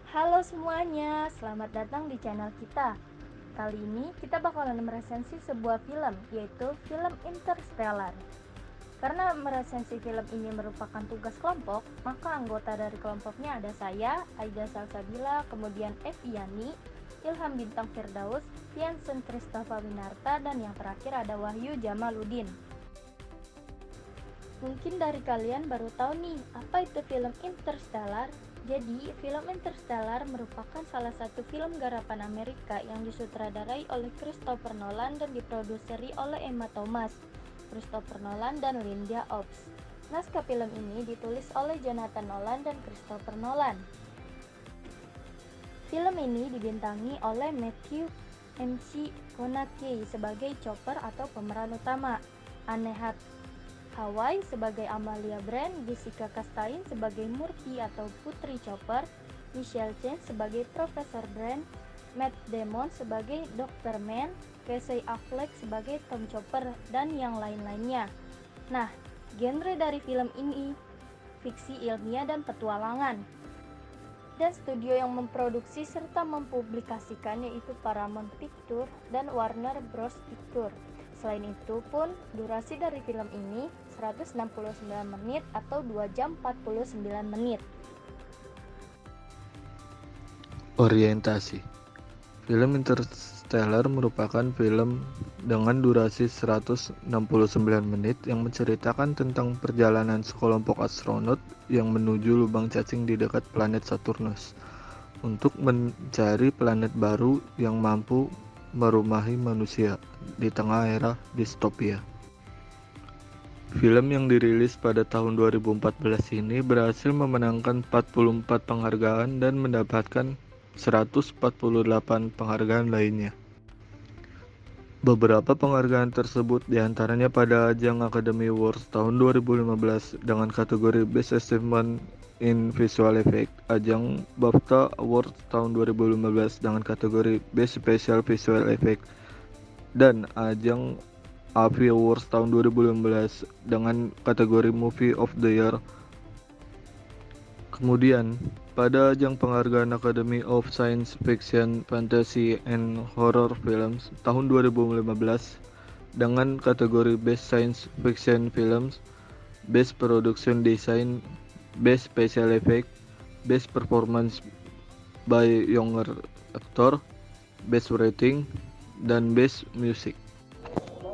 Halo semuanya, selamat datang di channel kita. Kali ini kita bakalan meresensi sebuah film, yaitu film Interstellar. Karena meresensi film ini merupakan tugas kelompok, maka anggota dari kelompoknya ada saya, Aida Salsabila, kemudian Eviani, Ilham Bintang Firdaus, Vincent Christopher Winarta, dan yang terakhir ada Wahyu Jamaluddin. Mungkin dari kalian baru tahu nih, apa itu film Interstellar? Jadi, film Interstellar merupakan salah satu film garapan Amerika yang disutradarai oleh Christopher Nolan dan diproduseri oleh Emma Thomas, Christopher Nolan dan Linda Ops. Naskah film ini ditulis oleh Jonathan Nolan dan Christopher Nolan. Film ini dibintangi oleh Matthew McConaughey sebagai Chopper atau pemeran utama, Anne Hathaway sebagai Amalia Brand, Jessica Chastain sebagai Murphy atau Putri Chopper, Michael Chen sebagai Profesor Brand, Matt Damon sebagai Dr. Mann, Casey Affleck sebagai Tom Chopper, dan yang lain-lainnya. Nah, genre dari film ini fiksi ilmiah dan petualangan. Dan studio yang memproduksi serta mempublikasikan yaitu Paramount Pictures dan Warner Bros. Pictures. Selain itu pun, durasi dari film ini 169 menit atau 2 jam 49 menit. Orientasi. Film Interstellar merupakan film dengan durasi 169 menit yang menceritakan tentang perjalanan sekelompok astronot yang menuju lubang cacing di dekat planet Saturnus untuk mencari planet baru yang mampu merumahi manusia di tengah era distopia. Film yang dirilis pada tahun 2014 ini berhasil memenangkan 44 penghargaan dan mendapatkan 148 penghargaan lainnya. Beberapa penghargaan tersebut diantaranya pada ajang Academy Awards tahun 2015 dengan kategori Best Achievement in Visual Effect, ajang BAFTA Awards tahun 2015 dengan kategori Best Special Visual Effect, dan ajang AVI Awards tahun 2015 dengan kategori Movie of the Year. Kemudian, pada ajang penghargaan Academy of Science Fiction, Fantasy, and Horror Films tahun 2015 dengan kategori Best Science Fiction Films, Best Production Design, Best Special Effect, Best Performance by Younger Actor, Best Rating, dan Best Music.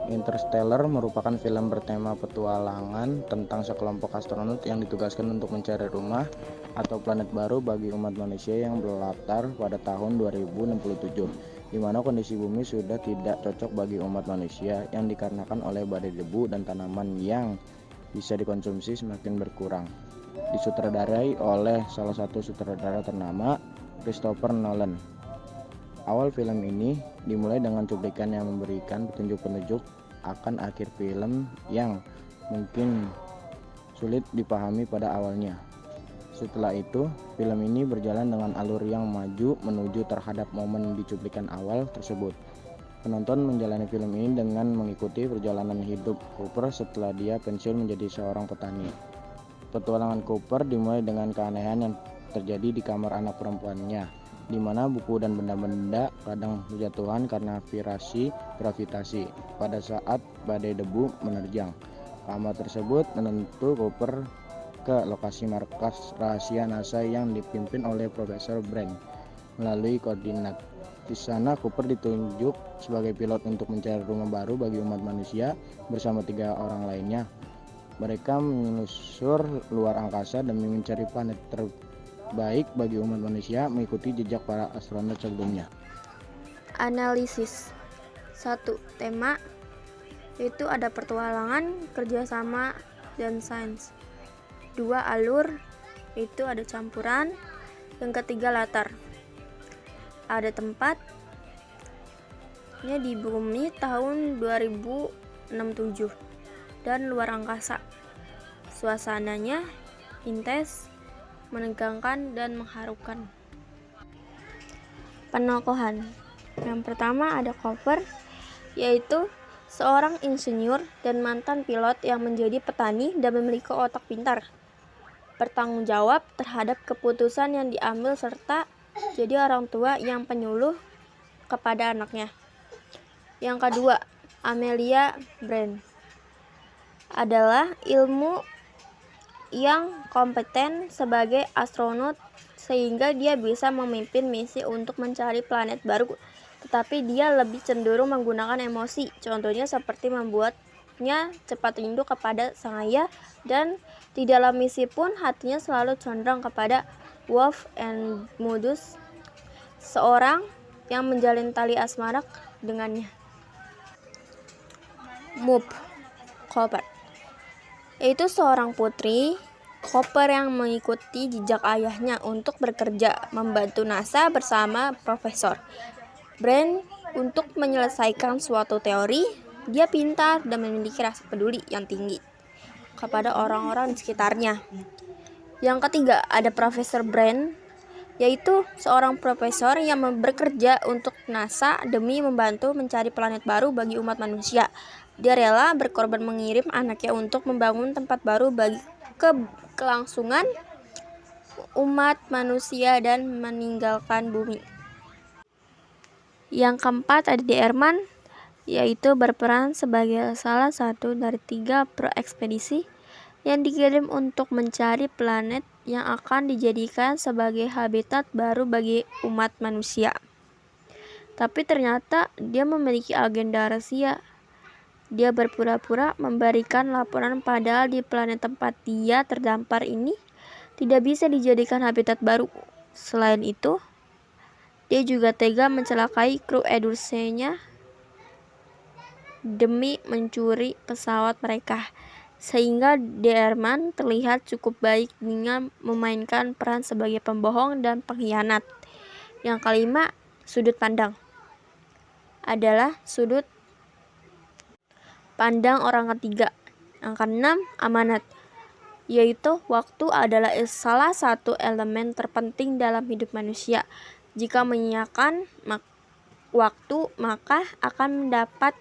Interstellar merupakan film bertema petualangan tentang sekelompok astronot yang ditugaskan untuk mencari rumah atau planet baru bagi umat manusia yang berlatar pada tahun 2067, di mana kondisi bumi sudah tidak cocok bagi umat manusia yang dikarenakan oleh badai debu dan tanaman yang bisa dikonsumsi semakin berkurang. Disutradarai oleh salah satu sutradara ternama, Christopher Nolan. Awal film ini dimulai dengan cuplikan yang memberikan petunjuk-petunjuk akan akhir film yang mungkin sulit dipahami pada awalnya. Setelah itu, film ini berjalan dengan alur yang maju menuju terhadap momen di cuplikan awal tersebut. Penonton menjalani film ini dengan mengikuti perjalanan hidup Cooper setelah dia pensiun menjadi seorang petani. Petualangan Cooper dimulai dengan keanehan yang terjadi di kamar anak perempuannya, di mana buku dan benda-benda kadang berjatuhan karena vibrasi gravitasi pada saat badai debu menerjang. Kamar tersebut menuntut Cooper ke lokasi markas rahasia NASA yang dipimpin oleh Profesor Brand melalui koordinat. Di sana Cooper ditunjuk sebagai pilot untuk mencari rumah baru bagi umat manusia bersama 3 orang lainnya. Mereka menelusur luar angkasa demi mencari planet terbaik bagi umat manusia mengikuti jejak para astronot sebelumnya. Analisis 1. Tema itu ada pertualangan, kerjasama, dan sains. 2. Alur itu ada campuran. Yang ketiga latar, ada tempatnya di bumi tahun 2067 dan luar angkasa. Suasananya intens, menegangkan, dan mengharukan. Penokohan. Yang pertama ada Cooper, yaitu seorang insinyur dan mantan pilot yang menjadi petani dan memiliki otak pintar, bertanggung jawab terhadap keputusan yang diambil serta jadi orang tua yang penyuluh kepada anaknya. Yang kedua, Amelia Brand adalah ilmu yang kompeten sebagai astronot sehingga dia bisa memimpin misi untuk mencari planet baru, tetapi dia lebih cenderung menggunakan emosi, contohnya seperti membuatnya cepat rindu kepada sang ayah, dan di dalam misi pun hatinya selalu condong kepada Wolf and Modus, seorang yang menjalin tali asmara dengannya. Moop Cooper yaitu seorang putri Cooper yang mengikuti jejak ayahnya untuk bekerja membantu NASA bersama Profesor Brand untuk menyelesaikan suatu teori. Dia pintar dan memiliki rasa peduli yang tinggi kepada orang-orang di sekitarnya. Yang ketiga, ada Profesor Brand, yaitu seorang profesor yang bekerja untuk NASA demi membantu mencari planet baru bagi umat manusia. Dia rela berkorban mengirim anaknya untuk membangun tempat baru bagi kelangsungan umat manusia dan meninggalkan bumi. Yang keempat ada D. Ehrman, yaitu berperan sebagai salah satu dari 3 ekspedisi yang dikirim untuk mencari planet yang akan dijadikan sebagai habitat baru bagi umat manusia. Tapi ternyata dia memiliki agenda rahasia. Dia berpura-pura memberikan laporan padahal di planet tempat dia terdampar ini tidak bisa dijadikan habitat baru. Selain itu, dia juga tega mencelakai kru Edurse-nya demi mencuri pesawat mereka, sehingga D. Ehrman terlihat cukup baik dengan memainkan peran sebagai pembohong dan pengkhianat. Yang kelima, sudut pandang adalah sudut pandang orang ketiga. Yang keenam, amanat, yaitu waktu adalah salah satu elemen terpenting dalam hidup manusia. Jika menyanyiakan waktu, maka akan mendapat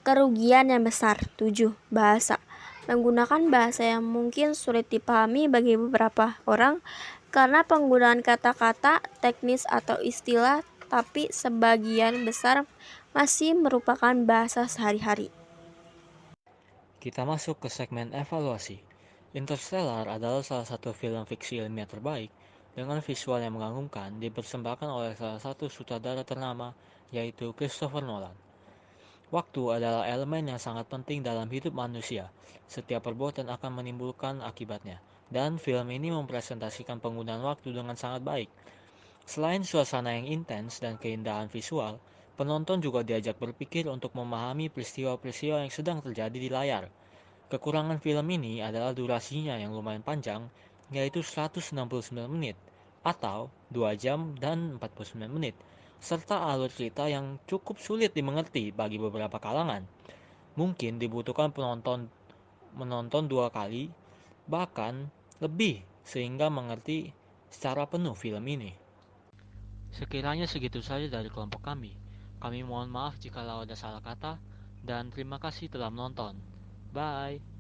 kerugian yang besar. 7. Bahasa. Menggunakan bahasa yang mungkin sulit dipahami bagi beberapa orang karena penggunaan kata-kata teknis atau istilah, tapi sebagian besar masih merupakan bahasa sehari-hari. Kita masuk ke segmen evaluasi. Interstellar adalah salah satu film fiksi ilmiah terbaik dengan visual yang mengagumkan, dipersembahkan oleh salah satu sutradara ternama, yaitu Christopher Nolan. Waktu adalah elemen yang sangat penting dalam hidup manusia. Setiap perbuatan akan menimbulkan akibatnya, dan film ini mempresentasikan penggunaan waktu dengan sangat baik. Selain suasana yang intens dan keindahan visual, penonton juga diajak berpikir untuk memahami peristiwa-peristiwa yang sedang terjadi di layar. Kekurangan film ini adalah durasinya yang lumayan panjang, yaitu 169 menit atau 2 jam dan 49 menit, serta alur cerita yang cukup sulit dimengerti bagi beberapa kalangan. Mungkin dibutuhkan penonton menonton 2 kali, bahkan lebih, sehingga mengerti secara penuh film ini. Sekiranya segitu saja dari kelompok kami. Kami mohon maaf jika ada salah kata, dan terima kasih telah menonton. Bye.